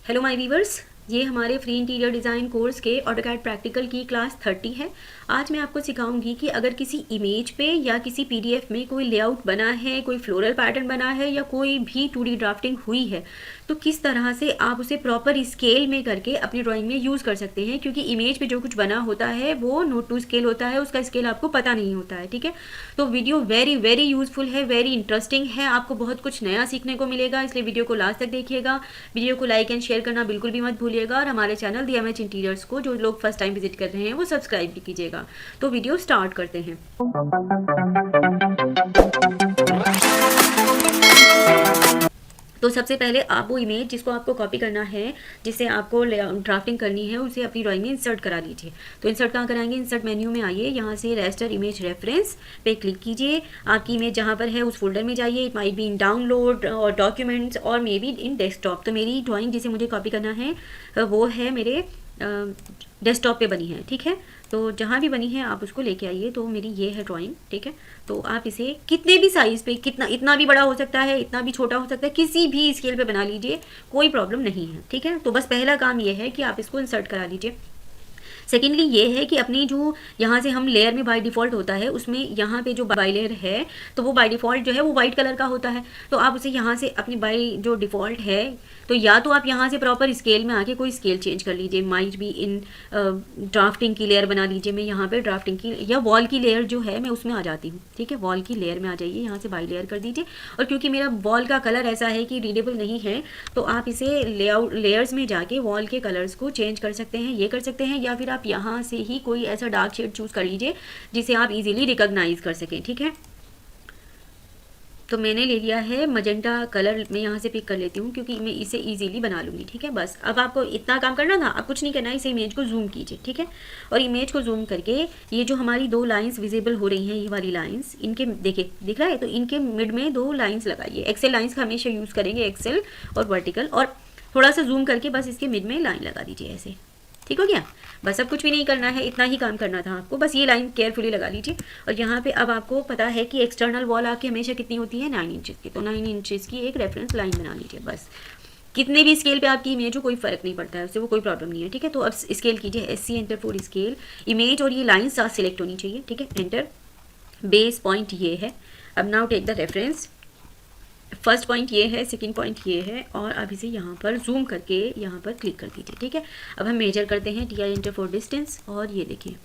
Hello my viewers, ये हमारे free interior design course के ऑटोकैड प्रैक्टिकल की क्लास 30 है। आज मैं आपको सिखाऊंगी कि अगर किसी इमेज पे या किसी पीडीएफ में कोई लेआउट बना है, कोई फ्लोरल पैटर्न बना है या कोई भी 2D ड्राफ्टिंग हुई है तो किस तरह से आप उसे प्रॉपर स्केल में करके अपनी ड्राइंग में यूज़ कर सकते हैं। क्योंकि इमेज पे जो कुछ बना होता है वो नोट टू स्केल होता है, उसका स्केल आपको पता नहीं होता है। ठीक है, तो वीडियो वेरी वेरी यूजफुल है, वेरी इंटरेस्टिंग है, आपको बहुत कुछ नया सीखने को मिलेगा, इसलिए वीडियो को लास्ट तक देखिएगा। वीडियो को लाइक एंड शेयर करना बिल्कुल भी मत भूलिएगा और हमारे चैनल DMH इंटीरियर्स को जो लोग फर्स्ट टाइम विजिट कर रहे हैं वो सब्सक्राइब भी कीजिएगा। तो वीडियो स्टार्ट करते हैं। तो सबसे पहले आप वो इमेज जिसको आपको कॉपी करना है, जिसे आपको ड्राफ्टिंग करनी है, उसे अपनी ड्राइंग में इंसर्ट करा लीजिए। तो इंसर्ट कहाँ कराएंगे? इंसर्ट मेन्यू में आइए, यहाँ से रेस्टर इमेज रेफरेंस पे क्लिक कीजिए। आपकी इमेज जहाँ पर है उस फोल्डर में जाइए। It might be in download और डॉक्यूमेंट्स और मे बी इन डेस्कटॉप। तो मेरी ड्राइंग जिसे मुझे कॉपी करना है वो है मेरे डेस्कटॉप पे बनी है। ठीक है, तो जहाँ भी बनी है आप उसको लेके आइए। तो मेरी ये है ड्राइंग। ठीक है, तो आप इसे कितने भी साइज़ पे, कितना इतना भी बड़ा हो सकता है, इतना भी छोटा हो सकता है, किसी भी स्केल पे बना लीजिए, कोई प्रॉब्लम नहीं है। ठीक है, तो बस पहला काम ये है कि आप इसको इंसर्ट करा लीजिए। सेकेंडली ये है कि अपनी जो यहाँ से हम लेयर में बाय डिफ़ॉल्ट होता है उसमें यहाँ पे जो बाय लेयर है तो वो बाय डिफ़ॉल्ट जो है वो वाइट कलर का होता है। तो आप उसे यहाँ से अपनी बाय जो डिफ़ॉल्ट है तो या तो आप यहाँ से प्रॉपर स्केल में आके कोई स्केल चेंज कर लीजिए। माइट भी इन ड्राफ्टिंग की लेयर बना लीजिए। मैं यहाँ पे ड्राफ्टिंग की या वॉल की लेयर जो है मैं उसमें आ जाती हूँ। ठीक है, वॉल की लेयर में आ जाइए, यहाँ से बाय लेयर कर दीजिए। और क्योंकि मेरा वॉल का कलर ऐसा है कि रीडेबल नहीं है तो आप इसे लेआउट लेयर्स में जाके वॉल के कलर्स को चेंज कर सकते हैं, ये कर सकते हैं। या फिर आप यहाँ से ही कोई ऐसा डार्क शेड चूज कर लीजिए जिसे आप इजीली रिकॉग्नाइज कर सकें। ठीक है, तो मैंने ले लिया है मजेंटा कलर। मैं यहाँ से पिक कर लेती हूँ क्योंकि मैं इसे इजीली बना लूँगी। ठीक है, बस अब आपको इतना काम करना था, अब कुछ नहीं करना है। इसे इमेज को जूम कीजिए। ठीक है, और इमेज को जूम करके ये जो हमारी दो लाइंस विजिबल हो रही हैं, ये वाली लाइंस, इनके देखिए दिख रहा है, तो इनके मिड में दो लाइंस लगाइए। एक्सेल लाइंस का हमेशा यूज़ करेंगे, एक्सेल और वर्टिकल, और थोड़ा सा जूम करके बस इसके मिड में लाइन लगा दीजिए ऐसे। ठीक हो गया, बस अब कुछ भी नहीं करना है, इतना ही काम करना था आपको। बस ये लाइन केयरफुली लगा लीजिए। और यहाँ पे अब आपको पता है कि एक्सटर्नल वॉल आपकी हमेशा कितनी होती है, 9 इंचेस की। तो 9 इंचेस की एक रेफरेंस लाइन बना लीजिए। बस कितने भी स्केल पे आपकी इमेज हो कोई फर्क नहीं पड़ता है, उससे वो कोई प्रॉब्लम नहीं है। ठीक है, तो अब स्केल कीजिए, SC enter for scale image, और ये लाइन साथ सिलेक्ट होनी चाहिए। ठीक है, एंटर। बेस पॉइंट ये है। अब now take the reference. First point ये है, सेकंड पॉइंट ये है, और अब इसे यहाँ पर जूम करके यहाँ पर क्लिक कर दीजिए। ठीक है, अब हम मेजर करते हैं, TI एंटर फॉर डिस्टेंस, और ये देखिए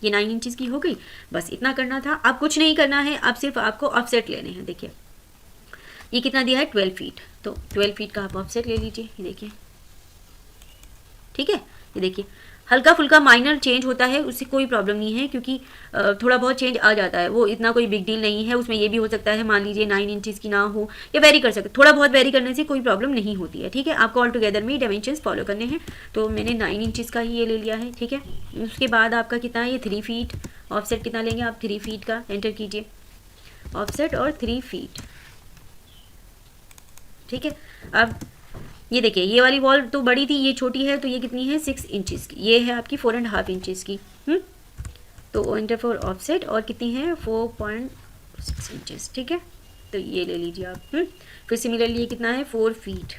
ये 9 इंचेस की हो गई। बस इतना करना था, अब कुछ नहीं करना है। अब सिर्फ आपको ऑफसेट लेने हैं। देखिए ये कितना दिया है, 12 फीट। तो 12 फीट का आप ऑफसेट ले लीजिए। ये देखिए, ठीक है, ये देखिए हल्का फुल्का माइनर चेंज होता है, उससे कोई प्रॉब्लम नहीं है क्योंकि थोड़ा बहुत चेंज आ जाता है, वो इतना कोई बिग डील नहीं है। उसमें ये भी हो सकता है, मान लीजिए 9 इंचेस की ना हो, या वेरी कर सकते, थोड़ा बहुत वेरी करने से कोई प्रॉब्लम नहीं होती है। ठीक है, आपको ऑल टुगेदर में डायमेंशंस फॉलो करने हैं। तो मैंने 9 इंचेस का ही ये ले लिया है। ठीक है, उसके बाद आपका कितना है, ये 3 फीट। ऑफसेट कितना लेंगे आप, 3 फीट का एंटर कीजिए, ऑफसेट और 3 फीट। ठीक है, अब ये देखिए ये वाली वॉल तो बड़ी थी, ये छोटी है, तो ये कितनी है, 6 इंचेस की। ये है आपकी 4.5 इंचेस की। तो एंटर फॉर ऑफसेट, और कितनी है, 4.6 इंचेस। ठीक है, तो ये ले लीजिए आप। फिर सिमिलरली ये कितना है, 4 फीट।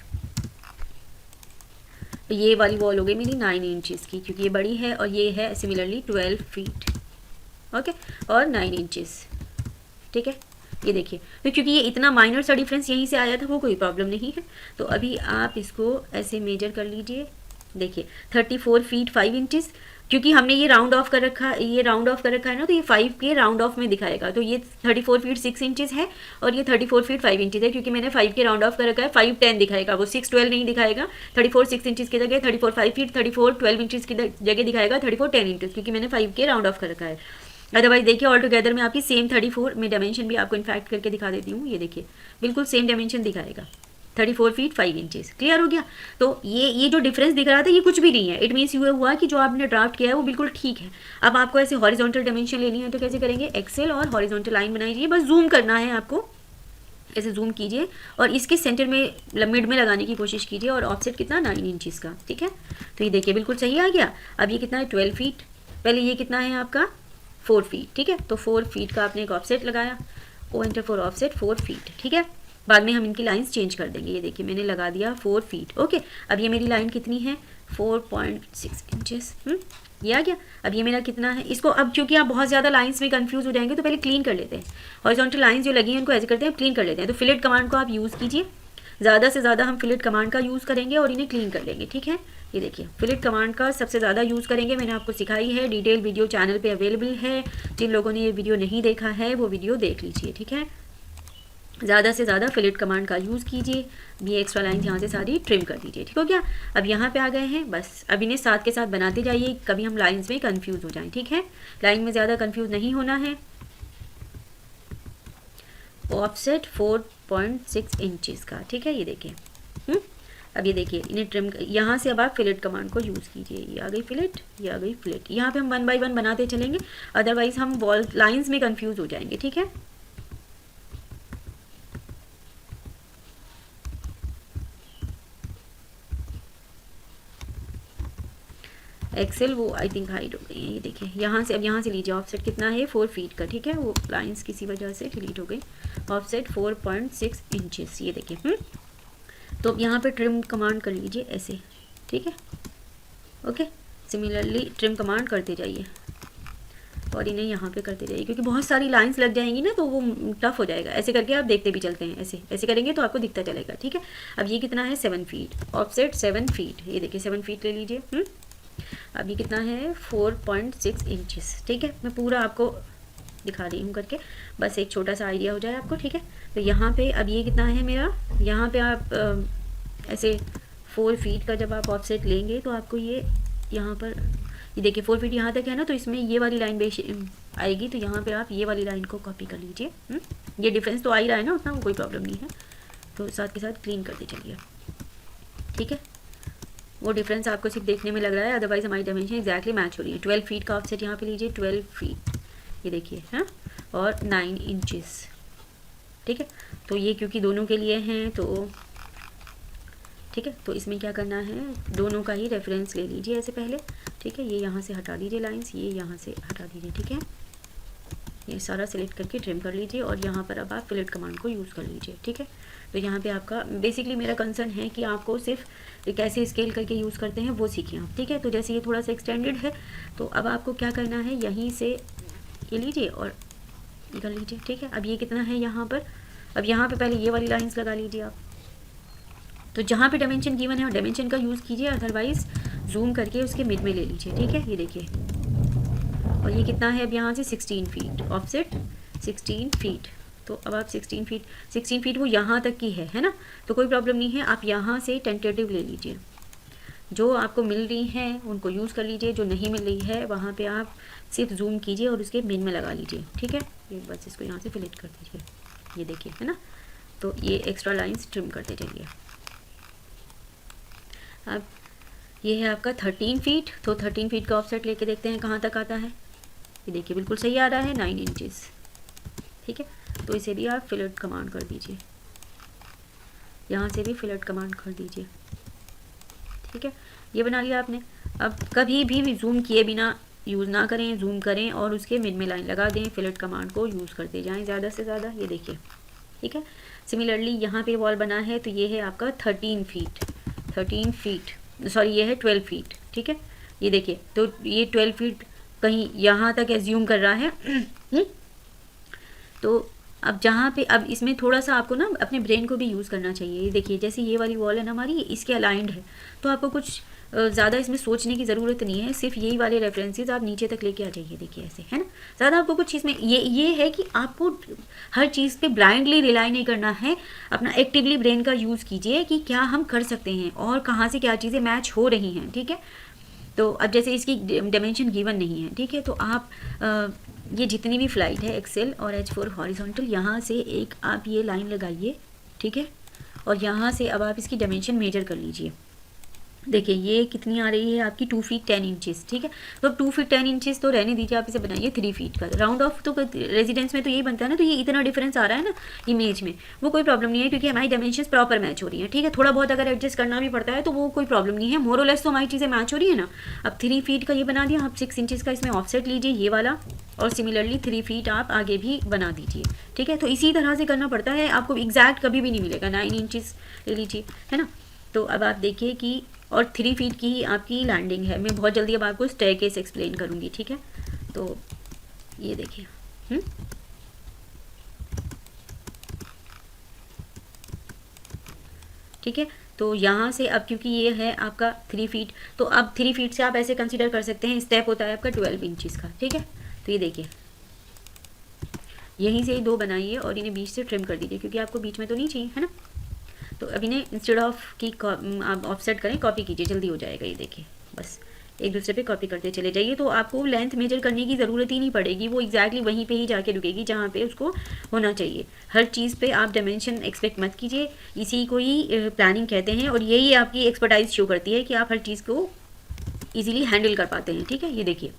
तो ये वाली वॉल हो गई मेरी 9 इंचेस की क्योंकि ये बड़ी है, और ये है सिमिलरली 12 फीट। ओके, और 9 इंचेस। ठीक है, ये देखिए, तो क्योंकि ये इतना माइनर सा डिफरेंस यहीं से आया था, वो कोई प्रॉब्लम नहीं है। तो अभी आप इसको ऐसे मेजर कर लीजिए। देखिए 34 फीट 5 इंचेस, क्योंकि हमने ये राउंड ऑफ कर रखा है ना, तो ये 5 के राउंड ऑफ में दिखाएगा। तो ये 34 फीट 6 इंचेस है, और ये 34 फीट 5 इंचेस है। क्योंकि मैंने 5 के राउंड ऑफ कर रखा है, 5 10 दिखाएगा, वो 6 12 नहीं दिखाएगा। 34 6 इंचेस की जगह 34 5 फीट, 34 12 इंचेस की जगह दिखाएगा 34 10 इंचेस, क्योंकि मैंने 5 के राउंड ऑफ कर रखा है। अदरवाइज देखिए ऑल टुगेदर में आपकी सेम 34 में डायमेंशन भी आपको इनफैक्ट करके दिखा देती हूँ। ये देखिए बिल्कुल सेम डायमेंशन दिखाएगा, 34 फीट 5 इंचेस। क्लियर हो गया? तो ये जो डिफरेंस दिख रहा था ये कुछ भी नहीं है। इट मीन्स ये हुआ कि जो आपने ड्राफ्ट किया है वो बिल्कुल ठीक है। अब आपको ऐसे हॉरिजॉन्टल डायमेंशन लेनी है तो कैसे करेंगे, एक्सेल और हॉरिजॉन्टल लाइन बनाइए। बस जूम करना है आपको, ऐसे जूम कीजिए और इसके सेंटर में मिड में लगाने की कोशिश कीजिए, और ऑफसेट कितना, 9 इंचेस का। ठीक है, तो ये देखिए बिल्कुल सही आ गया। अब ये कितना है, 12 फीट। पहले ये कितना है आपका, 4 फीट। ठीक है, तो 4 फीट का आपने एक ऑफसेट लगाया, O enter for offset 4 feet. ठीक है, बाद में हम इनकी लाइंस चेंज कर देंगे। ये देखिए मैंने लगा दिया 4 फीट। ओके, अब ये मेरी लाइन कितनी है 4.6 इंचेस। ये आ गया। अब ये मेरा कितना है, इसको अब क्योंकि आप बहुत ज़्यादा लाइंस में कंफ्यूज हो जाएंगे तो पहले क्लीन कर लेते हैं। हॉरिजॉन्टल लाइंस जो लगी हैं उनको ऐसे करते हैं, क्लीन कर लेते हैं। तो फिलेट कमांड को आप यूज़ कीजिए, ज़्यादा से ज़्यादा हम फिलेट कमांड का यूज़ करेंगे और इन्हें क्लीन कर लेंगे। ठीक है, ये देखिए फिलेट कमांड का सबसे ज़्यादा यूज़ करेंगे। मैंने आपको सिखाई है, डिटेल वीडियो चैनल पे अवेलेबल है। जिन लोगों ने ये वीडियो नहीं देखा है वो वीडियो देख लीजिए। ठीक है, ज़्यादा से ज़्यादा फिलेट कमांड का यूज़ कीजिए। ये एक्स्ट्रा लाइन यहाँ से सारी ट्रिम कर दीजिए। ठीक हो गया। अब यहाँ पे आ गए हैं, बस अब इन्हें साथ के साथ बनाते जाइए, कभी हम लाइंस में कंफ्यूज हो जाएं। ठीक है, लाइन में ज़्यादा कंफ्यूज नहीं होना है। ऑफसेट 4.6 इंचेस का। ठीक है, ये देखिए। अब ये देखिए इन्हें ट्रिम, यहाँ से अब आप फिलेट कमांड को यूज़ कीजिए। ये आ गई फिलेट, ये आ गई फिलेट। यहाँ पे हम 1 बाय 1 बनाते चलेंगे, अदरवाइज हम वॉल लाइंस में कंफ्यूज हो जाएंगे। ठीक है, एक्सेल वो आई थिंक हाइड हो गई है। ये देखिए यहाँ से, अब यहाँ से लीजिए ऑफसेट कितना है 4 फीट का। ठीक है, वो लाइंस किसी वजह से डिलीट हो गई। Offset 4.6 inches. ये देखिए। तो अब यहाँ पे ट्रिम कमांड कर लीजिए ऐसे। ठीक है, ओके। सिमिलरली ट्रिम कमांड करते जाइए और इन्हें यहाँ पे करते जाइए, क्योंकि बहुत सारी लाइंस लग जाएंगी ना तो वो टफ हो जाएगा। ऐसे करके आप देखते भी चलते हैं, ऐसे ऐसे करेंगे तो आपको दिखता चलेगा। ठीक है, अब ये कितना है 7 फीट। Offset 7 feet. ये देखिए 7 फीट ले लीजिए। अब ये कितना है 4.6 इंचेस। ठीक है, मैं पूरा आपको दिखा रही हूँ करके, बस एक छोटा सा आइडिया हो जाए आपको। ठीक है, तो यहाँ पे अब ये कितना है मेरा, यहाँ पे आप ऐसे 4 फीट का जब आप ऑफसेट लेंगे तो आपको ये यहाँ पर, ये देखिए 4 फीट यहाँ तक है ना, तो इसमें ये वाली लाइन बेश आएगी। तो यहाँ पे आप ये वाली लाइन को कॉपी कर लीजिए। ये डिफरेंस तो आ ही रहा है ना, उतना कोई प्रॉब्लम नहीं है। तो साथ के साथ क्लीन करते चलिए। ठीक है, वो डिफरेंस आपको सिर्फ देखने में लग रहा है, अदरवाइज हमारी डायमेंशन एग्जैक्टली मैच हो रही है। 12 फीट का ऑफसेट यहाँ पे लीजिए, 12 फीट। ये देखिए हाँ, और 9 इंचेस। ठीक है, तो ये क्योंकि दोनों के लिए हैं तो ठीक है, तो इसमें क्या करना है, दोनों का ही रेफरेंस ले लीजिए ऐसे पहले। ठीक है, ये यहाँ से हटा दीजिए लाइंस, ये यहाँ से हटा दीजिए। ठीक है, ये सारा सिलेक्ट करके ट्रिम कर लीजिए और यहाँ पर अब आप फिलेट कमांड को यूज़ कर लीजिए। ठीक है, तो यहाँ पे आपका बेसिकली मेरा कंसर्न है कि आपको सिर्फ कैसे स्केल करके यूज़ करते हैं वो सीखें आप। ठीक है, तो जैसे ये थोड़ा सा एक्सटेंडेड है तो अब आपको क्या करना है, यहीं से ये लीजिए और निकल लीजिए। ठीक है, अब ये कितना है यहाँ पर, अब यहाँ पे पहले ये वाली लाइंस लगा लीजिए आप। तो जहाँ पे डायमेंशन गिवन है डायमेंशन का यूज़ कीजिए, अदरवाइज जूम करके उसके मिड में ले लीजिए। ठीक है, ये देखिए, और ये कितना है अब यहाँ से 16 फीट। Offset 16 feet. तो अब आप 16 फीट वो यहाँ तक की है ना, तो कोई प्रॉब्लम नहीं है। आप यहाँ से टेंटेटिव ले लीजिए, जो आपको मिल रही हैं उनको यूज़ कर लीजिए, जो नहीं मिल रही है वहाँ पे आप सिर्फ जूम कीजिए और उसके मिड में लगा लीजिए। ठीक है, ये बस इसको यहाँ से फिलेट कर दीजिए। ये देखिए है ना, तो ये एक्स्ट्रा लाइंस ट्रिम करते चलिए। अब ये है आपका 13 फीट। तो 13 फीट का ऑफसेट लेके देखते हैं कहाँ तक आता है। ये देखिए बिल्कुल सही आ रहा है, 9 इंचेस। ठीक है, तो इसे भी आप फिलेट कमांड कर दीजिए, यहाँ से भी फिलेट कमांड कर दीजिए। ठीक है, ये बना लिया आपने। अब कभी भी जूम किए बिना यूज़ ना करें, जूम करें और उसके मिड में लाइन लगा दें, फिलेट कमांड को यूज़ करते जाएं ज़्यादा से ज़्यादा। ये देखिए, ठीक है। सिमिलरली यहाँ पे वॉल बना है तो ये है आपका 13 फीट, सॉरी ये है 12 फीट। ठीक है, ये देखिए, तो ये 12 फीट कहीं यहाँ तक एज्यूम कर रहा है। तो अब जहाँ पे, अब इसमें थोड़ा सा आपको ना अपने ब्रेन को भी यूज़ करना चाहिए। ये देखिए, जैसे ये वाली वॉल है ना हमारी, इसके अलाइंड है, तो आपको कुछ ज़्यादा इसमें सोचने की ज़रूरत नहीं है। सिर्फ यही वाले रेफरेंसेस आप नीचे तक लेके आ जाइए। देखिए ऐसे है ना, ज़्यादा आपको कुछ इसमें ये है कि आपको हर चीज़ पे ब्लाइंडली रिलाई नहीं करना है। अपना एक्टिवली ब्रेन का यूज़ कीजिए कि क्या हम कर सकते हैं और कहाँ से क्या चीज़ें मैच हो रही हैं। ठीक है, तो अब जैसे इसकी डायमेंशन गिवन नहीं है, ठीक है, तो आप ये जितनी भी फ्लाइट है एक्सेल और H4 हॉरिजॉन्टल, यहाँ से एक आप ये लाइन लगाइए। ठीक है, और यहाँ से अब आप इसकी डायमेंशन मेजर कर लीजिए। देखिए ये कितनी आ रही है आपकी 2 फीट 10 इंचेस, ठीक है। तो अब 2 फीट 10 इंचेस तो रहने दीजिए, आप इसे बनाइए 3 फीट का। राउंड ऑफ तो रेजिडेंस में तो यही बनता है ना, तो ये इतना डिफरेंस आ रहा है ना इमेज में, वो कोई प्रॉब्लम नहीं है क्योंकि हमारी डायमेंशंस प्रॉपर मैच हो रही है, ठीक है। थोड़ा बहुत अगर एडजस्ट करना भी पड़ता है तो वो कोई प्रॉब्लम नहीं है, मोर और लेस तो हमारी चीज़ें मैच हो रही है ना। अब 3 फीट का ये बना दिया, आप 6 इंचज़ का इसमें ऑफसेट लीजिए ये वाला, और सिमिलरली 3 फीट आप आगे भी बना दीजिए, ठीक है। तो इसी तरह से करना पड़ता है, आपको एग्जैक्ट कभी भी नहीं मिलेगा। 9 इंचज़ ले लीजिए, है ना। तो अब आप देखिए कि और 3 फीट की ही आपकी लैंडिंग है। मैं बहुत जल्दी अब आपको स्टेयरकेस एक्सप्लेन करूँगी, ठीक है। तो ये देखिए, ठीक है। तो यहाँ से अब क्योंकि ये है आपका 3 फीट, तो अब 3 फीट से आप ऐसे कंसिडर कर सकते हैं, स्टेप होता है आपका 12 इंचज़ का, ठीक है। तो ये देखिए, यहीं से ही 2 बनाइए और इन्हें बीच से ट्रिम कर दीजिए क्योंकि आपको बीच में तो नहीं चाहिए, है ना। तो अब इन्हें इंस्टेड ऑफ की आप ऑफसेट करें, कॉपी कीजिए, जल्दी हो जाएगा। ये देखिए, बस एक दूसरे पे कॉपी करते चले जाइए, तो आपको लेंथ मेजर करने की ज़रूरत ही नहीं पड़ेगी, वो एग्जैक्टली वहीं पे ही जाके रुकेगी जहाँ पे उसको होना चाहिए। हर चीज़ पे आप डायमेंशन एक्सपेक्ट मत कीजिए, इसी को ही प्लानिंग कहते हैं, और यही आपकी एक्सपर्टाइज शो करती है कि आप हर चीज़ को ईजिली हैंडल कर पाते हैं, ठीक है। ये देखिए,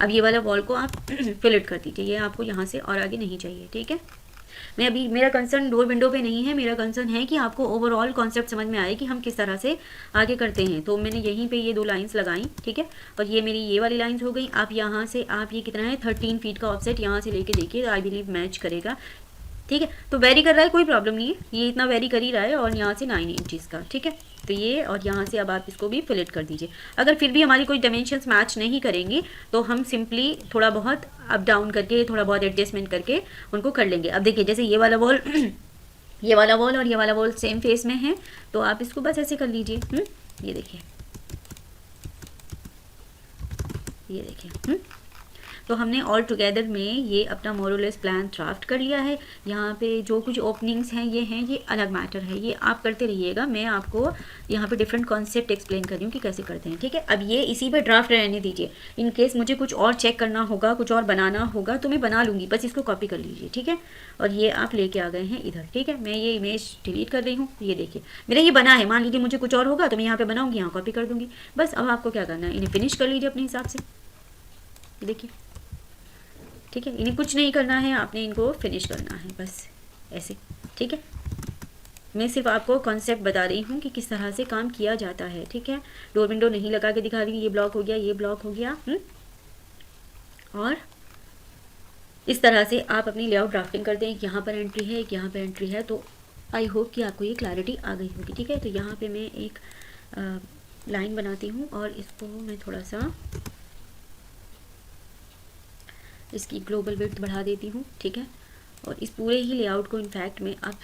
अब ये वाला वॉल को आप फिल कर दीजिए, ये आपको यहाँ से और आगे नहीं चाहिए, ठीक है। मैं अभी, मेरा कंसर्न डोर विंडो पे नहीं है, मेरा कंसर्न है कि आपको ओवरऑल कॉन्सेप्ट समझ में आए कि हम किस तरह से आगे करते हैं। तो मैंने यहीं पे ये 2 लाइंस लगाई, ठीक है। और ये मेरी ये वाली लाइंस हो गई। आप यहाँ से आप ये कितना है 13 फीट का ऑफसेट यहाँ से लेके देखिए, आई बिलीव मैच करेगा, ठीक है। तो वेरी कर रहा है, कोई प्रॉब्लम नहीं है, ये इतना वेरी कर ही रहा है, और यहाँ से 9 इंचज़ का, ठीक है। तो ये, और यहाँ से अब आप इसको भी फिलेट कर दीजिए। अगर फिर भी हमारी कोई डायमेंशंस मैच नहीं करेंगे तो हम सिंपली थोड़ा बहुत अप डाउन करके, थोड़ा बहुत एडजस्टमेंट करके उनको कर लेंगे। अब देखिए, जैसे ये वाला वॉल ये वाला वॉल और ये वाला वॉल सेम फेस में है, तो आप इसको बस ऐसे कर लीजिए। ये देखिए, ये देखिए, तो हमने ऑल टुगेदर में ये अपना मोरलेस प्लान ड्राफ्ट कर लिया है। यहाँ पे जो कुछ ओपनिंग्स हैं ये अलग मैटर है, ये आप करते रहिएगा। मैं आपको यहाँ पे डिफरेंट कॉन्सेप्ट एक्सप्लेन कर रही हूँ कि कैसे करते हैं, ठीक है। अब ये इसी पे ड्राफ्ट रहने दीजिए, इन केस मुझे कुछ और चेक करना होगा, कुछ और बनाना होगा तो मैं बना लूँगी, बस इसको कॉपी कर लीजिए, ठीक है। और ये आप लेके आ गए हैं इधर, ठीक है। मैं ये इमेज डिलीट कर रही हूँ, ये देखिए मेरा ये बना है। मान लीजिए मुझे कुछ और होगा तो मैं यहाँ पे बनाऊँगी, यहाँ कॉपी कर दूँगी, बस। अब आपको क्या करना है, इन्हें फिनिश कर लीजिए अपने हिसाब से, देखिए, ठीक है। इन्हें कुछ नहीं करना है, आपने इनको फिनिश करना है बस ऐसे, ठीक है। मैं सिर्फ आपको कॉन्सेप्ट बता रही हूँ कि किस तरह से काम किया जाता है, ठीक है। डोर विंडो नहीं लगा के दिखा रही, ये ब्लॉक हो गया, ये ब्लॉक हो गया, और इस तरह से आप अपनी लेआउट ड्राफ्टिंग करते हैं। एक यहाँ पर एंट्री है, एक यहाँ पर एंट्री है, तो आई होप कि आपको ये क्लैरिटी आ गई होगी, ठीक है। तो यहाँ पर मैं एक लाइन बनाती हूँ और इसको मैं थोड़ा सा इसकी ग्लोबल विड्थ बढ़ा देती हूँ, ठीक है। और इस पूरे ही लेआउट को इनफैक्ट मैं अब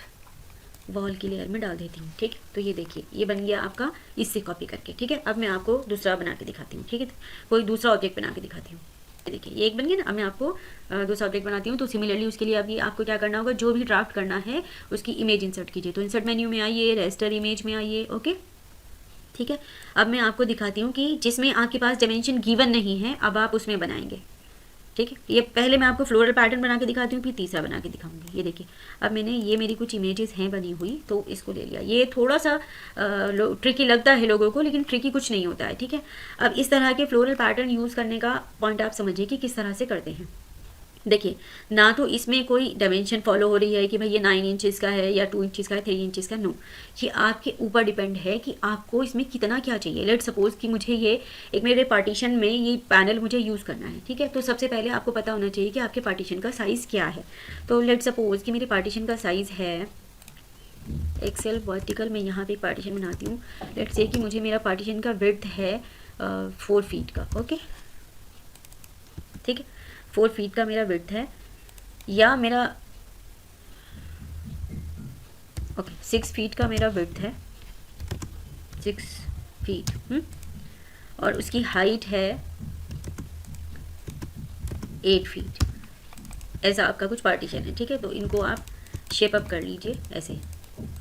वॉल की लेयर में डाल देती हूँ, ठीक है। तो ये देखिए, ये बन गया आपका इससे कॉपी करके, ठीक है। अब मैं आपको दूसरा बना के दिखाती हूँ, ठीक है। कोई दूसरा ऑब्जेक्ट बना के दिखाती हूँ, देखिए ये एक बन गया ना। अब मैं आपको दूसरा ऑब्जेक्ट बनाती हूँ। तो सिमिलरली उसके लिए अभी आपको क्या करना होगा, जो भी ड्राफ्ट करना है उसकी इमेज इंसर्ट कीजिए। तो इंसर्ट मेन्यू में आइए, रेस्टर इमेज में आइए, ओके, ठीक है। अब मैं आपको दिखाती हूँ कि जिसमें आपके पास डायमेंशन गिवन नहीं है, अब आप उसमें बनाएंगे, ठीक है। ये पहले मैं आपको फ्लोरल पैटर्न बना के दिखाती हूँ, फिर तीसरा बना के दिखाऊंगी। ये देखिए, अब मैंने ये मेरी कुछ इमेजेस हैं बनी हुई, तो इसको ले लिया। ये थोड़ा सा ट्रिकी लगता है लोगों को, लेकिन ट्रिकी कुछ नहीं होता है, ठीक है। अब इस तरह के फ्लोरल पैटर्न यूज़ करने का पॉइंट आप समझिए कि किस तरह से करते हैं। देखिए, ना तो इसमें कोई डायमेंशन फॉलो हो रही है कि भाई ये 9 इंचज़ का है या 2 इंचज़ का है, 3 इंचज़ का, नो। ये आपके ऊपर डिपेंड है कि आपको इसमें कितना क्या चाहिए। लेट सपोज़ कि मुझे ये एक मेरे पार्टीशन में ये पैनल मुझे यूज़ करना है, ठीक है। तो सबसे पहले आपको पता होना चाहिए कि आपके पार्टीशन का साइज़ क्या है। तो लेट सपोज़ कि मेरे पार्टीशन का साइज़ है एक्सेल वर्टिकल, मैं यहाँ पे पार्टीशन बनाती हूँ। लेट से कि मुझे मेरा पार्टीशन का विड्थ है 4 फीट का, ओके, ठीक है। 4 फीट का मेरा विड्थ है, या मेरा ओके 6 फीट का मेरा विड्थ है, 6 फीट, और उसकी हाइट है 8 फीट। ऐसा आपका कुछ पार्टीशन है, ठीक है। तो इनको आप शेप अप कर लीजिए ऐसे,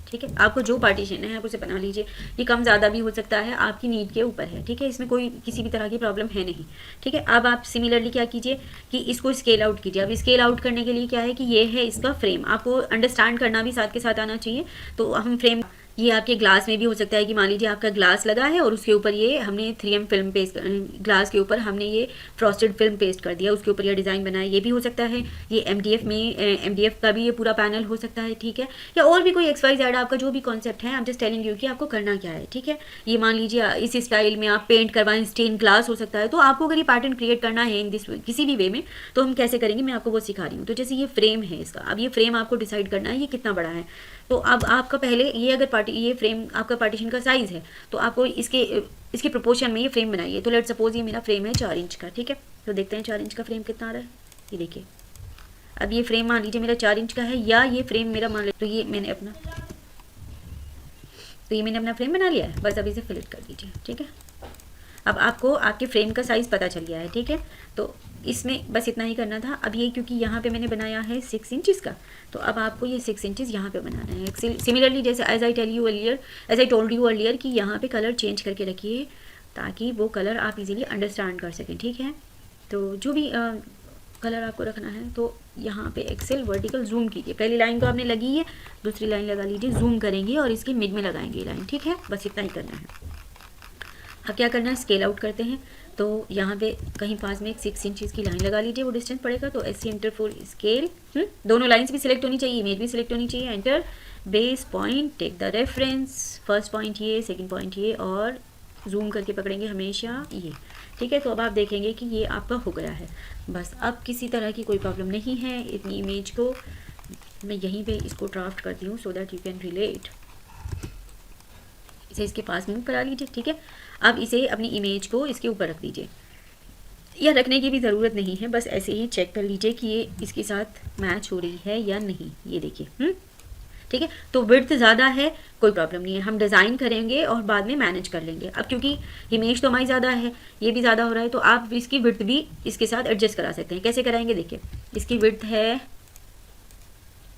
ठीक है। आपको जो पार्टीशन है आप उसे बना लीजिए। ये कम ज़्यादा भी हो सकता है, आपकी नीड के ऊपर है, ठीक है। इसमें कोई किसी भी तरह की प्रॉब्लम है नहीं, ठीक है। अब आप सिमिलरली क्या कीजिए कि इसको स्केल आउट कीजिए। अब स्केल आउट करने के लिए क्या है कि ये है इसका फ्रेम, आपको अंडरस्टैंड करना भी साथ के साथ आना चाहिए। तो हम फ्रेम ये आपके ग्लास में भी हो सकता है कि मान लीजिए आपका ग्लास लगा है और उसके ऊपर ये हमने 3M फिल्म पेस्ट, ग्लास के ऊपर हमने ये फ्रॉस्टेड फिल्म पेस्ट कर दिया, उसके ऊपर ये डिज़ाइन बनाया, ये भी हो सकता है। ये MDF में MDF का भी ये पूरा पैनल हो सकता है, ठीक है। या और भी कोई XYZ आपका जो भी कॉन्सेप्ट है, I am just telling you कि आपको करना क्या है, ठीक है। ये मान लीजिए इस स्टाइल में आप पेंट करवाएं, स्टेन ग्लास हो सकता है। तो आपको अगर ये पैटर्न क्रिएट करना है इन दिस किसी भी वे में, तो हम कैसे करेंगे मैं आपको वो सिखा रही हूँ। तो जैसे ये फ्रेम है इसका, अब ये फ्रेम आपको डिसाइड करना है ये कितना बड़ा है। तो अब आपका पहले ये अगर ये फ्रेम आपका पार्टीशन का साइज़ है, तो आपको इसके प्रोपोर्शन में ये फ्रेम बनाइए। तो लेट सपोज ये मेरा फ्रेम है 4 इंच का, ठीक है। तो देखते हैं 4 इंच का फ्रेम कितना आ रहा है। ये देखिए, अब ये फ्रेम मान लीजिए मेरा 4 इंच का है, या ये फ्रेम मेरा मान लीजिए, तो ये मैंने अपना फ्रेम बना लिया है। बस अब इसे फिल कर दीजिए, ठीक है। अब आपको आपके फ्रेम का साइज़ पता चल गया है, ठीक है। तो इसमें बस इतना ही करना था। अब ये क्योंकि यहाँ पे मैंने बनाया है 6 इंचज़ का, तो अब आपको ये 6 इंचज़ यहाँ पे बनाना है। सिमिलरली जैसे as I told you earlier कि यहाँ पे कलर चेंज करके रखिए, ताकि वो कलर आप इजीली अंडरस्टैंड कर सकें, ठीक है। तो जो भी कलर आपको रखना है, तो यहाँ पे एक्सेल वर्टिकल जूम कीजिए। पहली लाइन तो आपने लगी है, दूसरी लाइन लगा लीजिए, जूम करेंगे और इसके मिड में लगाएंगे लाइन, ठीक है। बस इतना ही करना है। अब क्या करना है, स्केल आउट करते हैं। तो यहाँ पे कहीं पास में एक 6 इंचज़ की लाइन लगा लीजिए, वो डिस्टेंस पड़ेगा। तो SC एंटर फॉर स्केल, दोनों लाइंस भी सिलेक्ट होनी चाहिए, इमेज भी सिलेक्ट होनी चाहिए। Enter base point, take the reference, first point ये, सेकंड पॉइंट ये, और जूम करके पकड़ेंगे हमेशा ये, ठीक है। तो अब आप देखेंगे कि ये आपका हो गया है। बस अब किसी तरह की कोई प्रॉब्लम नहीं है। इतनी इमेज को मैं यहीं पे इसको ड्राफ्ट करती हूँ, सो दैट यू कैन रिलेट। इसे इसके पास मूव करा लीजिए, ठीक है। अब इसे अपनी इमेज को इसके ऊपर रख दीजिए, या रखने की भी ज़रूरत नहीं है, बस ऐसे ही चेक कर लीजिए कि ये इसके साथ मैच हो रही है या नहीं। ये देखिए, ठीक है। तो विड्थ ज़्यादा है, कोई प्रॉब्लम नहीं है, हम डिज़ाइन करेंगे और बाद में मैनेज कर लेंगे। अब क्योंकि इमेज तो हमारी ज़्यादा है, ये भी ज़्यादा हो रहा है, तो आप इसकी विड्थ भी इसके साथ एडजस्ट करा सकते हैं। कैसे कराएंगे, देखिए, इसकी विड्थ है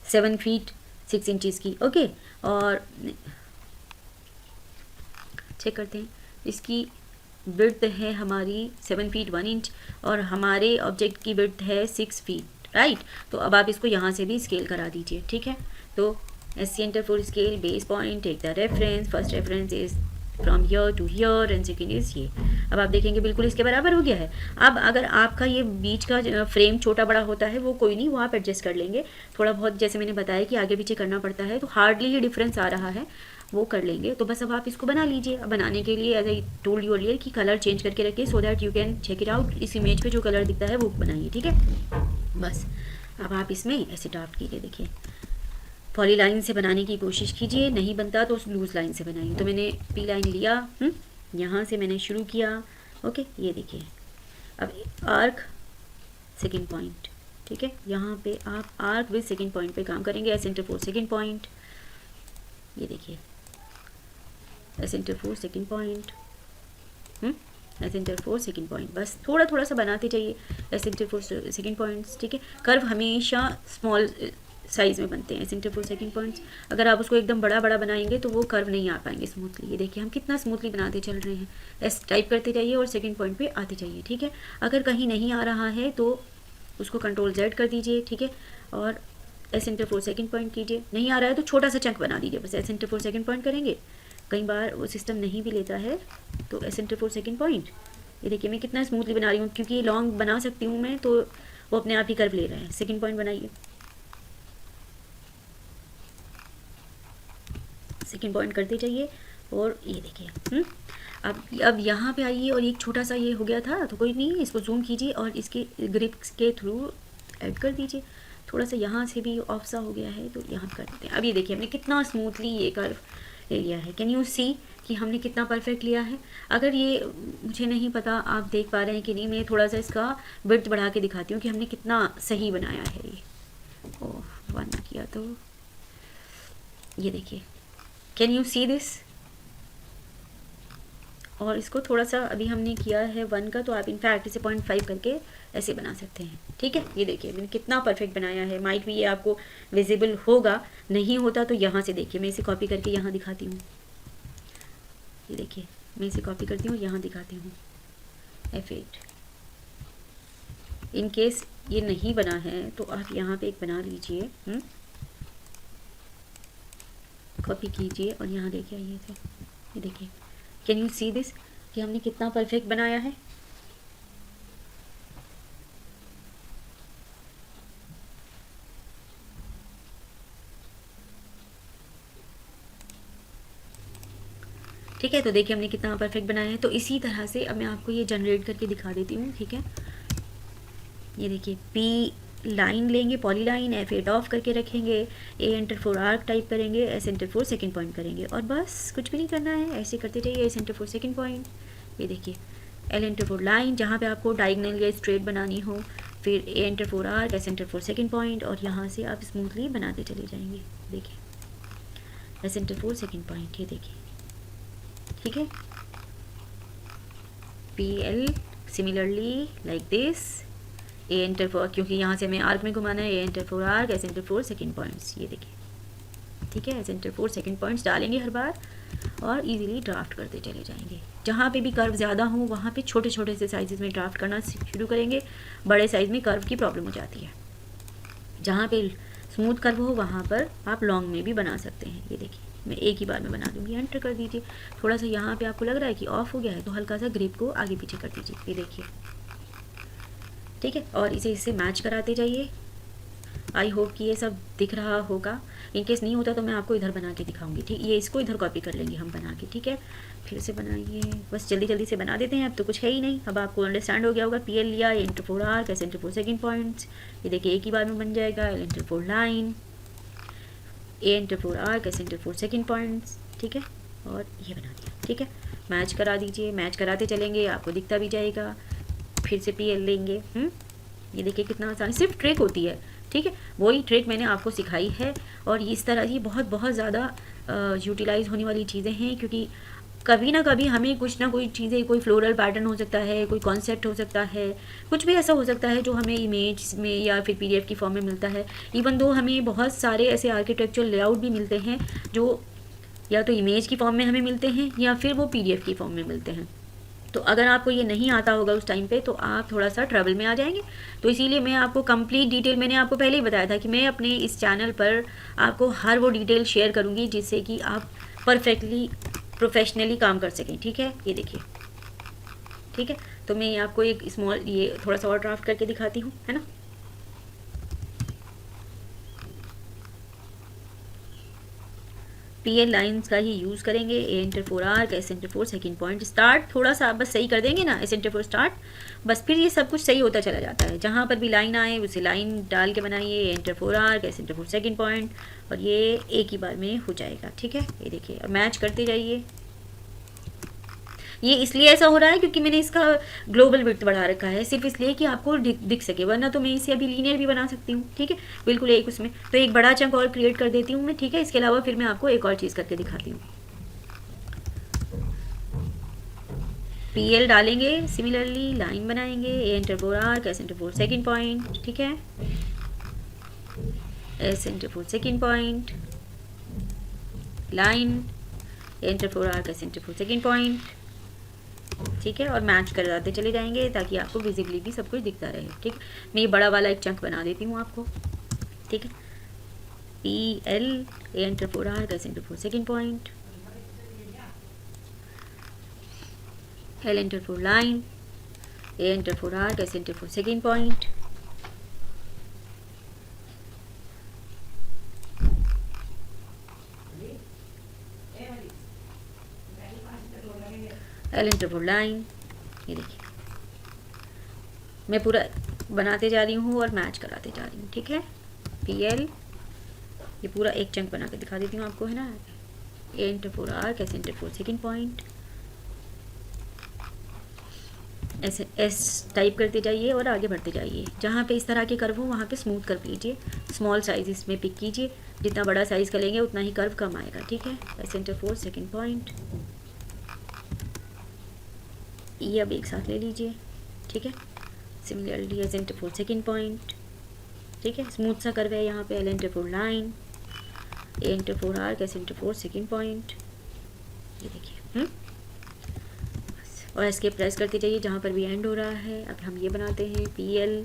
7 फीट 6 इंचज़ की, ओके। और चेक करते हैं, इसकी विड्थ है हमारी 7 फीट 1 इंच, और हमारे ऑब्जेक्ट की विड्थ है 6 फीट, राइट। तो अब आप इसको यहाँ से भी स्केल करा दीजिए, ठीक है। तो SC enter for scale, base point, take the reference, first reference is from here to here and second is ये। अब आप देखेंगे बिल्कुल इसके बराबर हो गया है। अब अगर आपका ये बीच का फ्रेम छोटा बड़ा होता है, वो कोई नहीं, वो आप एडजस्ट कर लेंगे थोड़ा बहुत। जैसे मैंने बताया कि आगे पीछे करना पड़ता है, तो हार्डली ही डिफरेंस आ रहा है, वो कर लेंगे। तो बस अब आप इसको बना लीजिए। अब बनाने के लिए as I told you earlier कि कलर चेंज करके रखिए, so that you can check it out. इस इमेज पे जो कलर दिखता है वो बनाइए, ठीक है। बस अब आप इसमें ऐसे ड्राफ्ट कीजिए, देखिए, पॉली लाइन से बनाने की कोशिश कीजिए, नहीं बनता तो लूज लाइन से बनाइए। तो मैंने P लाइन लिया, यहाँ से मैंने शुरू किया, ओके। ये देखिए, अब आर्क सेकंड पॉइंट, ठीक है। यहाँ पे आप आर्क विद सेकंड पॉइंट पे काम करेंगे। S enter for second point, ये देखिए, S enter for second point, S enter for second point. बस थोड़ा थोड़ा सा बनाते जाइए, S enter for second points, ठीक है। कर्व हमेशा स्मॉल साइज़ में बनते हैं, S enter for second points. अगर आप उसको एकदम बड़ा बड़ा बनाएंगे तो वो कर्व नहीं आ पाएंगे स्मूथली। ये देखिए, हम कितना स्मूथली बनाते चल रहे हैं। एस टाइप करते जाइए और सेकंड पॉइंट पे आते जाइए, ठीक है। अगर कहीं नहीं आ रहा है तो उसको कंट्रोल Z कर दीजिए, ठीक है, और S enter for second point कीजिए। नहीं आ रहा है तो छोटा सा चंक बना दीजिए, बस S enter for second point करेंगे। कई बार वो सिस्टम नहीं भी लेता है, तो S enter for second point. ये देखिए मैं कितना स्मूथली बना रही हूँ, क्योंकि लॉन्ग बना सकती हूँ मैं, तो वो अपने आप ही कर्व ले रहा है। सेकंड पॉइंट बनाइए, सेकंड पॉइंट करते जाइए, और ये देखिए, अब यहाँ पे आइए, और एक छोटा सा ये हो गया था, तो कोई नहीं, इसको जूम कीजिए और इसके ग्रिप्स के थ्रू ऐड कर दीजिए। थोड़ा सा यहाँ से भी ऑफ सा हो गया है, तो यहाँ कर देते हैं। अब ये देखिए हमने कितना स्मूथली ये कर्व ले लिया है। कैन यू सी कि हमने कितना परफेक्ट लिया है। अगर ये मुझे नहीं पता आप देख पा रहे हैं कि नहीं, मैं थोड़ा सा इसका विड्थ बढ़ा के दिखाती हूँ कि हमने कितना सही बनाया है ये। ओह, 1 किया तो ये देखिए, कैन यू सी दिस। और इसको थोड़ा सा अभी हमने किया है 1 का, तो आप इनफैक्ट इसे 0.5 करके ऐसे बना सकते हैं, ठीक है। ये देखिए मैंने कितना परफेक्ट बनाया है। माइट भी ये आपको विजिबल होगा, नहीं होता तो यहाँ से देखिए, मैं इसे कॉपी करके यहाँ दिखाती हूँ। ये देखिए मैं इसे कॉपी करती हूँ, यहाँ दिखाती हूँ F8। इन केस ये नहीं बना है तो आप यहाँ पे एक बना लीजिए, कॉपी कीजिए और यहाँ लेके आइए इसे। ये देखिए, कैन यू सी दिस कि हमने कितना परफेक्ट बनाया है। ठीक है, तो देखिए हमने कितना परफेक्ट बनाया है। तो इसी तरह से अब मैं आपको ये जनरेट करके दिखा देती हूँ। ठीक है, ये देखिए पी लाइन लेंगे, पॉलीलाइन, F8 ऑफ करके रखेंगे, A एंटर 4 आर्क टाइप करेंगे, S एंटर 4 सेकंड पॉइंट करेंगे और बस कुछ भी नहीं करना है, ऐसे करते जाइए। S एंटर 4 सेकंड पॉइंट, ये देखिए L एंटर 4 लाइन जहाँ पे आपको डायगनल या स्ट्रेट बनानी हो, फिर A enter 4 arc, S enter 4 second point और यहाँ से आप स्मूथली बनाते चले जाएंगे। देखिए S एंटर 4 सेकंड पॉइंट, ये देखिए। ठीक है, PL similarly like this, A enter 4, क्योंकि यहाँ से हमें आर्क में घुमाना है, A enter 4 arc, S enter 4 second points, ये देखिए। ठीक है, S एंटर 4 सेकंड पॉइंट्स डालेंगे हर बार और इजीली ड्राफ्ट करते चले जाएंगे। जहाँ पे भी कर्व ज़्यादा हो वहाँ पे छोटे छोटे से साइज़ में ड्राफ्ट करना शुरू करेंगे, बड़े साइज़ में कर्व की प्रॉब्लम हो जाती है। जहाँ पे स्मूथ कर्व हो वहाँ पर आप लॉन्ग में भी बना सकते हैं। ये देखिए मैं एक ही बार में बना दूँगी, एंटर कर दीजिए। थोड़ा सा यहाँ पे आपको लग रहा है कि ऑफ हो गया है तो हल्का सा ग्रिप को आगे पीछे कर दीजिए, ये देखिए। ठीक है, और इसे इससे मैच कराते जाइए। आई होप कि ये सब दिख रहा होगा। इनकेस नहीं होता तो मैं आपको इधर बना के दिखाऊंगी। ठीक, ये इसको इधर कॉपी कर लेंगे हम बना के। ठीक है, फिर से बनाइए, बस जल्दी जल्दी से बना देते हैं। अब तो कुछ है ही नहीं, अब आपको अंडरस्टैंड हो गया होगा। PL लिया, A enter 4 arc, S enter 4 second points, ये देखिए एक ही बार में बन जाएगा। L enter 4 line, A enter 4 arc, S enter 4 second points. ठीक है, और ये बना दिया। ठीक है, मैच करा दीजिए, मैच कराते चलेंगे, आपको दिखता भी जाएगा। फिर से PL लेंगे। ये देखिए कितना आसान, सिर्फ ट्रिक होती है। ठीक है, वही ट्रिक मैंने आपको सिखाई है और इस तरह ये बहुत बहुत ज़्यादा यूटिलाइज होने वाली चीज़ें हैं, क्योंकि कभी ना कभी हमें कुछ ना कोई चीज़ें, कोई फ्लोरल पैटर्न हो सकता है, कोई कॉन्सेप्ट हो सकता है, कुछ भी ऐसा हो सकता है जो हमें इमेज में या फिर PDF की फॉर्म में मिलता है। इवन दो हमें बहुत सारे ऐसे आर्किटेक्चरल लेआउट भी मिलते हैं जो या तो इमेज की फॉर्म में हमें मिलते हैं या फिर वो PDF की फॉर्म में मिलते हैं। तो अगर आपको ये नहीं आता होगा उस टाइम पे तो आप थोड़ा सा ट्रबल में आ जाएंगे। तो इसीलिए मैं आपको कंप्लीट डिटेल, मैंने आपको पहले ही बताया था कि मैं अपने इस चैनल पर आपको हर वो डिटेल शेयर करूँगी जिससे कि आप परफेक्टली प्रोफेशनली काम कर सकें। ठीक है, ये देखिए। ठीक है, तो मैं आपको एक स्मॉल ये थोड़ा सा और ड्राफ्ट करके दिखाती हूँ, है ना। PL लाइन्स का ही यूज़ करेंगे। A enter 4 arc, S enter 4 second point, start थोड़ा सा आप बस सही कर देंगे ना, S एंटर 4 स्टार्ट, बस फिर ये सब कुछ सही होता चला जाता है। जहाँ पर भी लाइन आए उसे लाइन डाल के बनाइए, A enter 4 arc, S enter 4 second point और ये एक ही बार में हो जाएगा। ठीक है, ये देखिए, और मैच करते जाइए। ये इसलिए ऐसा हो रहा है क्योंकि मैंने इसका ग्लोबल विड्थ बढ़ा रखा है, सिर्फ इसलिए कि आपको दिख सके, वरना तो मैं इसे अभी लीनियर भी बना सकती हूँ। ठीक है, बिल्कुल एक उसमें तो एक बड़ा चंक और क्रिएट कर देती हूँ मैं। ठीक है, इसके अलावा फिर मैं आपको एक और चीज़ करके दिखाती हूँ। PL डालेंगे, सिमिलरली लाइन बनाएंगे, A enter 4 arc, S enter 4 second point. ठीक है, S enter 4 second point, line, A enter 4 arc, S enter 4 second point. ठीक है, और मैच कराते चले जाएंगे ताकि आपको विजिबली भी सब कुछ दिखता रहे। ठीक है, मैं ये बड़ा वाला एक चंक बना देती हूँ आपको। ठीक है, PL, A enter 4 arc, S enter 4 second point, L enter 4 line, A enter 4 arc, S enter 4 second point, L enter 4 line. ये देखिए मैं पूरा बनाते जा रही हूँ और मैच कराते जा रही हूँ। ठीक है, PL ये पूरा एक चंक बना के दिखा देती हूँ आपको, है ना। A enter 4 arc, S enter 4 second point, ऐसे S टाइप करते जाइए और आगे बढ़ते जाइए। जहाँ पे इस तरह के कर्व हो वहाँ पे स्मूथ कर लीजिए, स्मॉल साइज इसमें पिक कीजिए, जितना बड़ा साइज का लेंगे उतना ही कर्व कम आएगा। ठीक है, S एंटर 4 सेकंड पॉइंट, ये अब एक साथ ले लीजिए। ठीक है, similarly S enter 4 second point. ठीक है, स्मूथ सा कर्व है यहाँ पे, L enter 4 line, A enter 4 arc, S enter 4 second point. ये देखिए और इसके प्रेस करते जाइए जहाँ पर भी एंड हो रहा है। अब हम ये बनाते हैं PL,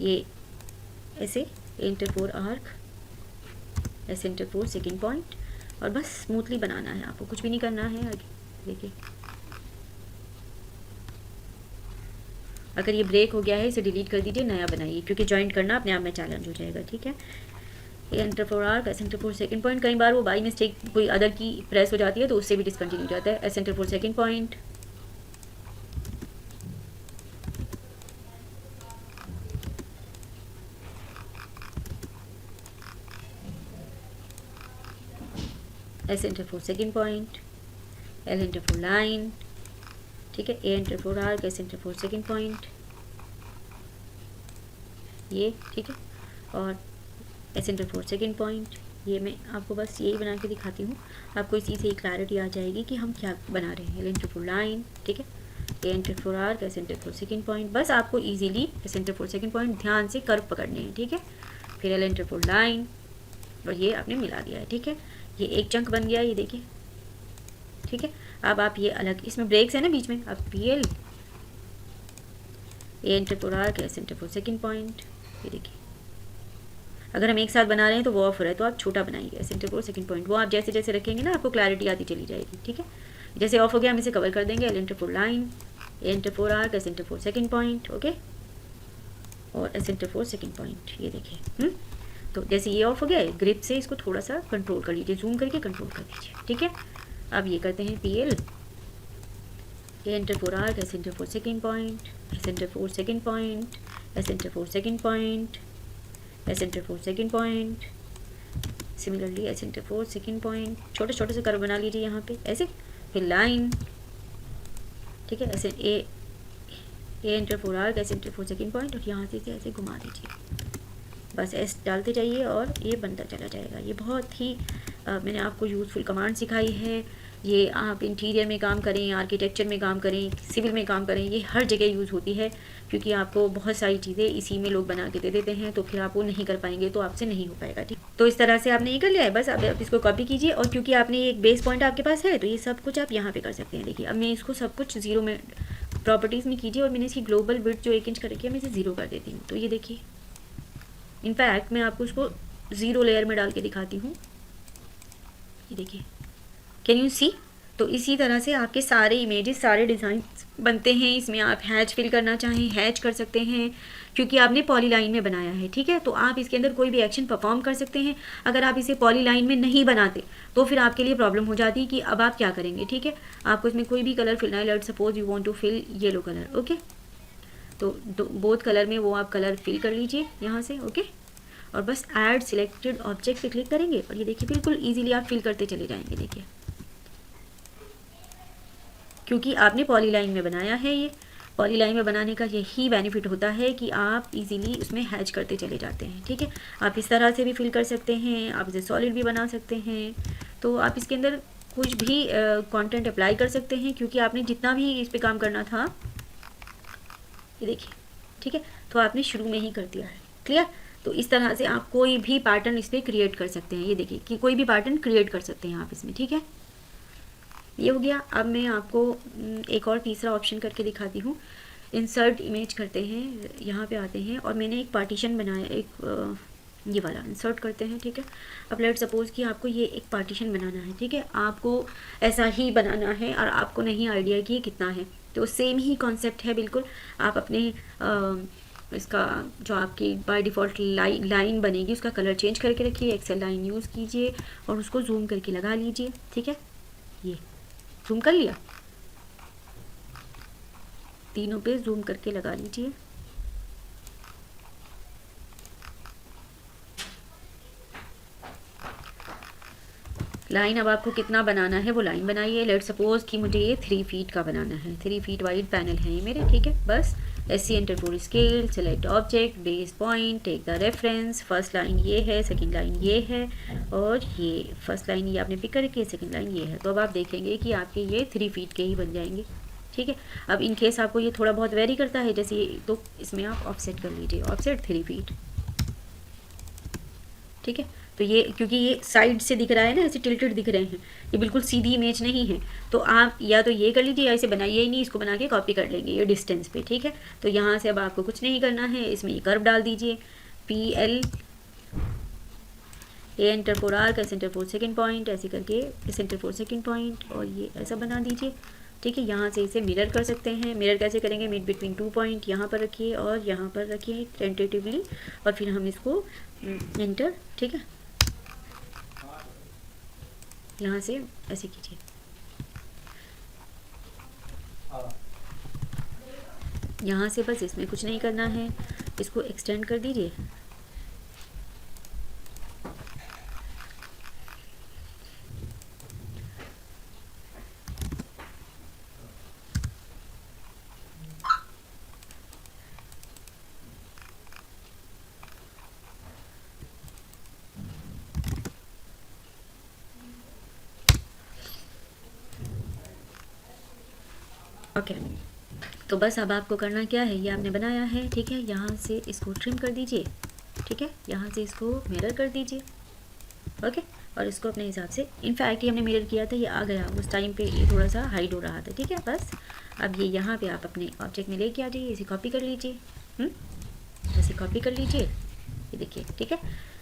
ये ऐसे A enter 4 arc, S enter 4 second point और बस स्मूथली बनाना है आपको, कुछ भी नहीं करना है आगे। देखिए अगर ये ब्रेक हो गया है इसे डिलीट कर दीजिए, नया बनाइए, क्योंकि ज्वाइंट करना अपने आप में चैलेंज हो जाएगा। ठीक है, enter for arc, S enter for second point. कई बार वो बाई मिस्टेक कोई अदर की प्रेस हो जाती है तो उससे भी डिसकंटिन्यू जाता है। S enter for second point, S enter for second point, L enter for line. ठीक है, A enter for arc, S enter for second point, ये ठीक है, और S enter for second point. ये मैं आपको बस यही बना के दिखाती हूँ, आपको इसी से क्लैरिटी आ जाएगी कि हम क्या बना रहे हैं। एल एंटर फॉर लाइन, ठीक है, A enter for arc, S enter for second point. बस आपको easily S enter for second point ध्यान से कर्व पकड़ने हैं। ठीक है, फिर एल एंटर फॉर लाइन, और ये आपने मिला दिया है। ठीक है, ये एक चंक बन गया, ये देखिए। ठीक है, अब आप ये अलग, इसमें ब्रेक्स है ना बीच में, अब P L, A enter for arc, S enter for second point. ये देखिए, अगर हम एक साथ बना रहे हैं तो वो ऑफ हो रहा है तो आप छोटा बनाइए, S enter for second point. वो आप जैसे जैसे रखेंगे ना आपको क्लैरिटी आती चली जाएगी। ठीक है, जैसे ऑफ हो गया हम इसे कवर कर देंगे। L enter for line, A enter for arc, S enter for second point, okay, और S enter for second point. ये देखिए, तो जैसे ये ऑफ हो गया है, ग्रिप से इसको थोड़ा सा कंट्रोल कर लीजिए, जूम करके कंट्रोल कर दीजिए। ठीक है, अब ये करते हैं P L, A enter for arc, S enter for second point, S enter for second point, S enter for second point, S enter for second point. Similarly S enter for second point, छोटे छोटे से curve बना लीजिए यहाँ पे ऐसे, फिर line. ठीक है, ऐसे A enter for arc, S enter for second point, और यहाँ से इसे ऐसे घुमा दीजिए। बस एस डालते जाइए और ये बनता चला जाएगा। ये बहुत ही मैंने आपको यूज़फुल कमांड सिखाई है। ये आप इंटीरियर में काम करें, आर्किटेक्चर में काम करें, सिविल में काम करें, ये हर जगह यूज़ होती है, क्योंकि आपको बहुत सारी चीज़ें इसी में लोग बना के दे देते हैं, तो फिर आप वो नहीं कर पाएंगे, तो आपसे नहीं हो पाएगा। ठीक, तो इस तरह से आपने ये कर लिया है। बस अब आप इसको कॉपी कीजिए, और क्योंकि आपने एक बेस पॉइंट आपके पास है तो ये सब कुछ आप यहाँ पे कर सकते हैं। देखिए, अब मैं इसको सब कुछ जीरो में प्रॉपर्टीज़ में कीजिए, और मैंने इसकी ग्लोबल विड्थ जो 1 इंच कर रखी है मैं इसे ज़ीरो कर देती हूँ। तो ये देखिए, इनफैक्ट मैं आपको इसको ज़ीरो लेयर में डाल के दिखाती हूँ। ये देखिए, कैन यू सी। तो इसी तरह से आपके सारे इमेजेस, सारे डिज़ाइन बनते हैं। इसमें आप हैच फिल करना चाहें हैच कर सकते हैं, क्योंकि आपने पॉलीलाइन में बनाया है। ठीक है, तो आप इसके अंदर कोई भी एक्शन परफॉर्म कर सकते हैं। अगर आप इसे पॉलीलाइन में नहीं बनाते तो फिर आपके लिए प्रॉब्लम हो जाती है कि अब आप क्या करेंगे। ठीक है, आपको इसमें कोई भी कलर फिलना है। Let's suppose you want to fill yellow colour, okay, तो बोथ कलर में वो आप कलर फिल कर लीजिए यहाँ से, ओके, और बस ऐड सिलेक्टेड ऑब्जेक्ट पे क्लिक करेंगे, और ये देखिए बिल्कुल इजीली आप फिल करते चले जाएंगे। देखिए, क्योंकि आपने पॉलीलाइन में बनाया है। ये पॉलीलाइन में बनाने का यही बेनिफिट होता है कि आप इजीली उसमें हैच करते चले जाते हैं। ठीक है, आप इस तरह से भी फिल कर सकते हैं, आप इसे सॉलिड भी बना सकते हैं, तो आप इसके अंदर कुछ भी कंटेंट अप्लाई कर सकते हैं, क्योंकि आपने जितना भी इस पर काम करना था, ये देखिए, ठीक है, तो आपने शुरू में ही कर दिया है। क्लियर। तो इस तरह से आप कोई भी पैटर्न इस पर क्रिएट कर सकते हैं। ये देखिए कि कोई भी पैटर्न क्रिएट कर सकते हैं आप इसमें। ठीक है, ये हो गया। अब मैं आपको एक और तीसरा ऑप्शन करके दिखाती हूँ। इंसर्ट इमेज करते हैं, यहाँ पे आते हैं, और मैंने एक पार्टीशन बनाया, एक ये वाला इंसर्ट करते हैं। ठीक है, अब लेट सपोज कि आपको ये एक पार्टीशन बनाना है। ठीक है, आपको ऐसा ही बनाना है और आपको नहीं आइडिया कि ये कितना है, तो सेम ही कॉन्सेप्ट है बिल्कुल। आप अपने इसका जो आपकी बाय डिफ़ॉल्ट लाइन बनेगी उसका कलर चेंज करके रखिए, एक्सेल लाइन यूज़ कीजिए और उसको जूम करके लगा लीजिए। ठीक है, ये जूम कर लिया, तीनों पे जूम करके लगा लीजिए। लाइन अब आपको कितना बनाना है वो लाइन बनाइए। लेट सपोज कि मुझे ये 3 फीट का बनाना है, 3 फीट वाइड पैनल है ये मेरे। ठीक है, बस SC enter for scale, select object, base point, take the reference. First line ये है, सेकंड लाइन ये है, और ये फर्स्ट लाइन ये आपने पिक करके, सेकंड लाइन ये है। तो अब आप देखेंगे कि आपके ये 3 फीट के ही बन जाएंगे। ठीक है, अब इन केस आपको ये थोड़ा बहुत वेरी करता है जैसे ये, तो इसमें आप ऑफसेट कर लीजिए, ऑफसेट 3 फीट। ठीक है, तो ये क्योंकि ये साइड से दिख रहा है ना, ऐसे टिल्टेड दिख रहे हैं, ये बिल्कुल सीधी इमेज नहीं है, तो आप या तो ये कर लीजिए या इसे बनाइए ही नहीं, इसको बना के कॉपी कर लेंगे ये डिस्टेंस पे। ठीक है, तो यहाँ से अब आपको कुछ नहीं करना है, इसमें ये कर्व डाल दीजिए, P L A enter for arc, S enter for second point, ऐसे करके S enter for second point, और ये ऐसा बना दीजिए। ठीक है, यहाँ से इसे मिरर कर सकते हैं। मिरर कैसे करेंगे, मिड बिटवीन 2 पॉइंट यहाँ पर रखिए और यहाँ पर रखिए टेंटेटिवली, और फिर हम इसको एंटर, ठीक है, यहाँ से ऐसे कीजिए। यहाँ से बस इसमें कुछ नहीं करना है, इसको एक्सटेंड कर दीजिए। ओके, तो बस अब आपको करना क्या है, ये आपने बनाया है, ठीक है, यहाँ से इसको ट्रिम कर दीजिए। ठीक है, यहाँ से इसको मिरर कर दीजिए। ओके, और इसको अपने हिसाब से, इनफैक्ट ये हमने मिरर किया था, ये आ गया उस टाइम पे, ये थोड़ा सा हाइड हो रहा था। ठीक है, बस अब ये यहाँ पे आप अपने ऑब्जेक्ट में लेके आ जाइए, इसे कॉपी कर लीजिए। इसे कॉपी कर लीजिए, ये देखिए। ठीक है,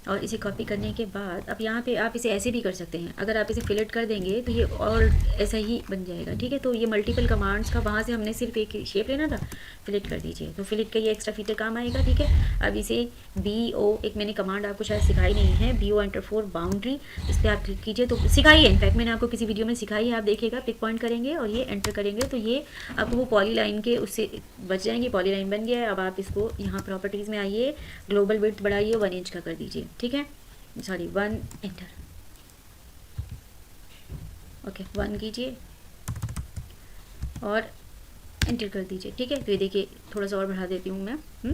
और इसे कॉपी करने के बाद अब यहाँ पे आप इसे ऐसे भी कर सकते हैं। अगर आप इसे फिलेट कर देंगे तो ये और ऐसा ही बन जाएगा। ठीक है, तो ये मल्टीपल कमांड्स का, वहाँ से हमने सिर्फ एक शेप लेना था, फिलेट कर दीजिए, तो फिलेट का ये एक्स्ट्रा फीचर काम आएगा। ठीक है, अब इसे BO, एक मैंने कमांड आपको शायद सिखाई नहीं है, BO एंटर फॉर बाउंड्री, इस पर आप क्लिक कीजिए। तो सिखाई है, इनफैक्ट मैंने आपको किसी वीडियो में सिखाई है, आप देखिएगा। पिक पॉइंट करेंगे और ये एंटर करेंगे तो ये आपको वो पॉली लाइन के उससे बच जाएंगे, पॉली लाइन बन गया है। अब आप इसको यहाँ प्रॉपर्टीज़ में आइए, ग्लोबल विड्थ बढ़ाइए, 1 इंच का कर दीजिए। ठीक है, सॉरी 1 एंटर, ओके 1 कीजिए और एंटर कर दीजिए। ठीक है, तो ये देखिए, थोड़ा सा और बढ़ा देती हूँ मैं।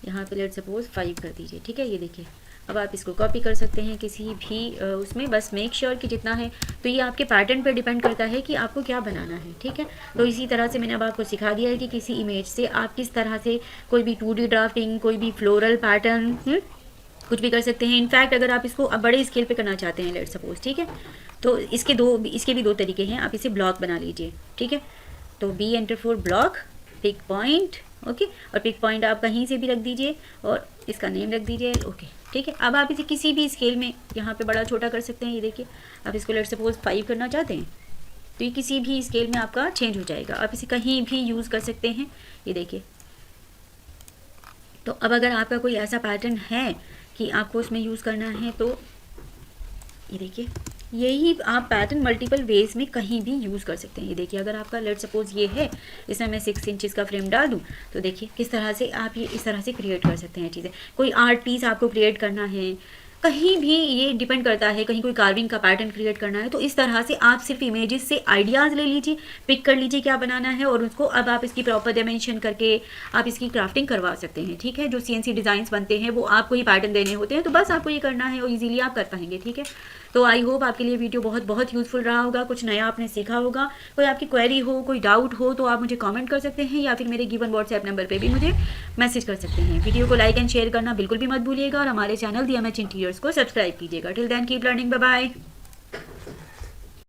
यहाँ पे लेट सपोज 5 कर दीजिए। ठीक है, ये देखिए, अब आप इसको कॉपी कर सकते हैं किसी भी उसमें, बस मेक श्योर कि जितना है, तो ये आपके पैटर्न पे डिपेंड करता है कि आपको क्या बनाना है। ठीक है, तो इसी तरह से मैंने अब आपको सिखा दिया है कि किसी इमेज से आप किस तरह से कोई भी 2D ड्राफ्टिंग, कोई भी फ्लोरल पैटर्न कुछ भी कर सकते हैं। इनफैक्ट अगर आप इसको अब बड़े स्केल पे करना चाहते हैं, लेट सपोज, ठीक है, तो इसके भी 2 तरीके हैं। आप इसे ब्लॉक बना लीजिए। ठीक है, तो B enter for block, pick point, okay, और पिक पॉइंट आप कहीं से भी रख दीजिए और इसका नेम रख दीजिए। ओके, ठीक है, अब आप इसे किसी भी स्केल में यहाँ पे बड़ा छोटा कर सकते हैं। ये देखिए, आप इसको लेट सपोज 5 करना चाहते हैं तो ये किसी भी स्केल में आपका चेंज हो जाएगा, आप इसे कहीं भी यूज़ कर सकते हैं। ये देखिए, तो अब अगर आपका कोई ऐसा पैटर्न है कि आपको उसमें यूज़ करना है, तो ये देखिए, यही आप पैटर्न मल्टीपल वेज में कहीं भी यूज़ कर सकते हैं। ये देखिए, अगर आपका लेट सपोज ये है, इसमें मैं 6 इंचज़ का फ्रेम डाल दूँ, तो देखिए किस तरह से आप ये इस तरह से क्रिएट कर सकते हैं चीज़ें। कोई आर्ट पीस आपको क्रिएट करना है, कहीं भी ये डिपेंड करता है, कहीं कोई कार्विंग का पैटर्न क्रिएट करना है, तो इस तरह से आप सिर्फ इमेजेस से आइडियाज़ ले लीजिए, पिक कर लीजिए क्या बनाना है, और उसको अब आप इसकी प्रॉपर डायमेंशन करके आप इसकी क्राफ्टिंग करवा सकते हैं। ठीक है, जो CNC डिज़ाइंस बनते हैं वो आपको ही पैटर्न देने होते हैं, तो बस आपको ये करना है और इजीली आप कर पाएंगे। ठीक है, तो आई होप आपके लिए वीडियो बहुत बहुत यूज़फुल रहा होगा, कुछ नया आपने सीखा होगा। कोई आपकी क्वेरी हो, कोई डाउट हो, तो आप मुझे कमेंट कर सकते हैं या फिर मेरे गिवन व्हाट्सएप नंबर पे भी मुझे मैसेज कर सकते हैं। वीडियो को लाइक एंड शेयर करना बिल्कुल भी मत भूलिएगा और हमारे चैनल DMH इंटीरियर्स को सब्सक्राइब कीजिएगा। Till then keep learning, bye bye.